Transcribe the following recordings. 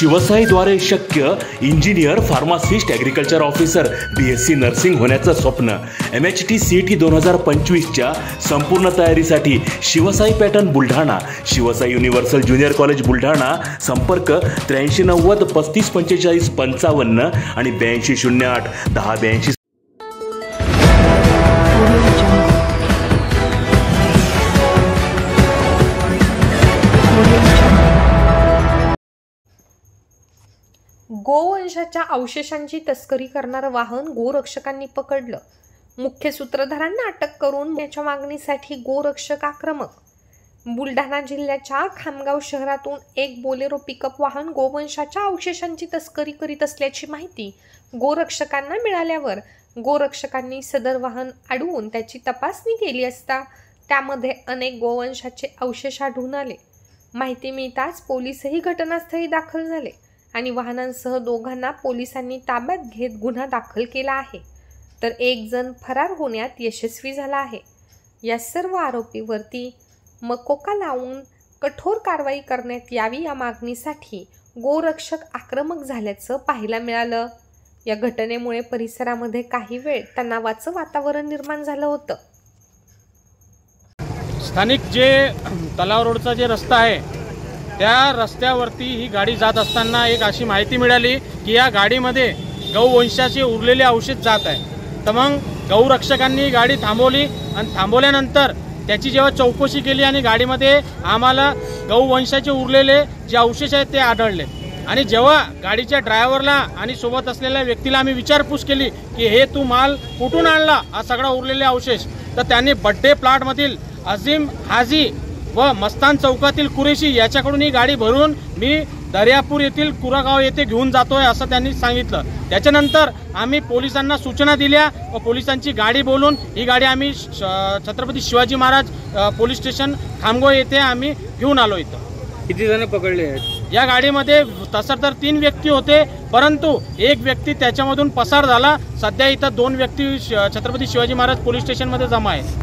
शिवसाईद्वारे शक्य engineer, pharmacist, agriculture officer, BSc nursing होण्याचं स्वप्न MHT CET 2025च्या संपूर्ण तयारीसाठी Shivsai pattern Buldhana, Shivsai universal junior college Buldhana. संपर्क 8390 3545 55 आणि 8208 1082. गोवंशाच्या अवशेषांची तस्करी करणारं वाहन गोरक्षकांनी पकडलं. मुख्य सूत्रधारांना अटक करून त्याच्या मागणीसाठी गोरक्षक आक्रमक. बुलढाणा जिल्ह्याच्या खामगाव शहरातून एक बोलेरो पिकअप वाहन गोवंशाच्या अवशेषांची तस्करी करीत असल्याची माहिती गोरक्षकांना मिळाल्यावर गोरक्षकांनी सदर वाहन अडवून त्याची तपासणी केली असता त्यामध्ये अनेक गोवंशाचे अवशेष आढळून आले. माहिती मिळताच पोलीसही घटनास्थळी दाखल झाले आणि वाहनांसह दोघांना पोलिसांनी ताब्यात घेत गुन्हा दाखल केला आहे, तर एक जण फरार होण्यात यशस्वी झाला आहे. या सर्व आरोपीवरती मकोका लावून कठोर कारवाई करण्यात यावी या मागणीसाठी गोरक्षक आक्रमक झाल्याचं पाहायला मिळालं. या घटनेमुळे परिसरामध्ये काही वेळ तणावाचं वातावरण निर्माण झालं होतं. स्थानिक जे तलाव रोडचा जे रस्ता आहे त्या रस्त्यावरती ही गाडी जात असताना एक अशी माहिती मिळाली की या गाडीमध्ये गौवंशाचे उरलेले अवशेष जात आहे. तर मग गौरक्षकांनी गाडी थांबवली आणि थांबवल्यानंतर त्याची जेव्हा चौकशी केली आणि गाडीमध्ये आम्हाला गौवंशाचे उरलेले जे अवशेष आहेत ते आढळले. आणि जेव्हा गाडीच्या ड्रायव्हरला आणि सोबत असलेल्या व्यक्तीला आम्ही विचारपूस केली की हे तू माल कुठून आणला हा सगळा उरलेले अवशेष, तर त्यांनी बड्डे प्लॉटमधील अजीम हाजी व मस्तान चौकातील कुरेशी याच्याकडून ही गाडी भरून मी दर्यापूर येथील कुरागाव येथे घेऊन जातोय असं त्यांनी सांगितलं. त्याच्यानंतर आम्ही पोलिसांना सूचना दिल्या व पोलिसांची गाडी बोलून ही गाडी आम्ही छत्रपती शिवाजी महाराज पोलीस स्टेशन खामगाव येथे आम्ही घेऊन आलो. इथं किती जण पकडले आहेत? या गाडीमध्ये तसं तर 3 व्यक्ती होते, परंतु एक व्यक्ती त्याच्यामधून पसार झाला. सध्या इथं 2 व्यक्ती छत्रपती शिवाजी महाराज पोलीस स्टेशनमध्ये जमा आहेत.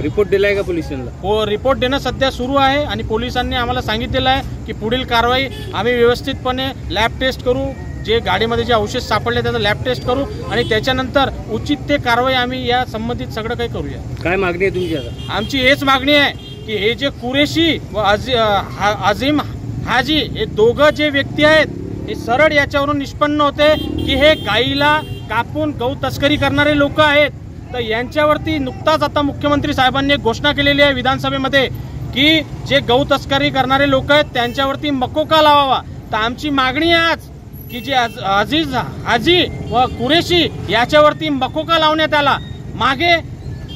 रिपोर्ट दिलाय का पोलिसांना? हो, रिपोर्ट देणं सध्या सुरू आहे आणि पोलिसांनी आम्हाला सांगितलेलं आहे की पुढील कारवाई आम्ही व्यवस्थितपणे लॅब टेस्ट करू, जे गाडीमध्ये जे अवशेष सापडले त्याचं लॅब टेस्ट करू आणि त्याच्यानंतर उचित ते कारवाई आम्ही या संबंधित सगळं काही करूया. काय मागणी आहे तुमची आता? आमची हेच मागणी आहे की हे जे कुरेशी व अजीम हाजी हे दोघं जे व्यक्ती आहेत हे सरळ याच्यावरून निष्पन्न होते की हे गाईला कापून गौ तस्करी करणारे लोक आहेत. तर यांच्यावरती नुकताच आता मुख्यमंत्री साहेबांनी एक घोषणा केलेली आहे विधानसभेमध्ये की जे गौ तस्करी करणारे लोक आहेत त्यांच्यावरती मकोका लावावा. तर आमची मागणी आहे आज की जे अजीज हाजी व कुरेशी याच्यावरती मकोका लावण्यात आला. मागे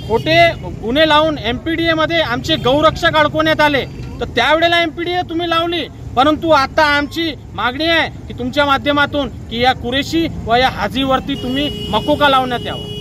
खोटे गुन्हे लावून MPDA मध्ये आमचे गौरक्षक अडकवण्यात आले, तर त्यावेळेला MPDA तुम्ही लावली, परंतु आता आमची मागणी आहे की तुमच्या माध्यमातून की या कुरेशी व या हाजीवरती तुम्ही मकोका लावण्यात यावं.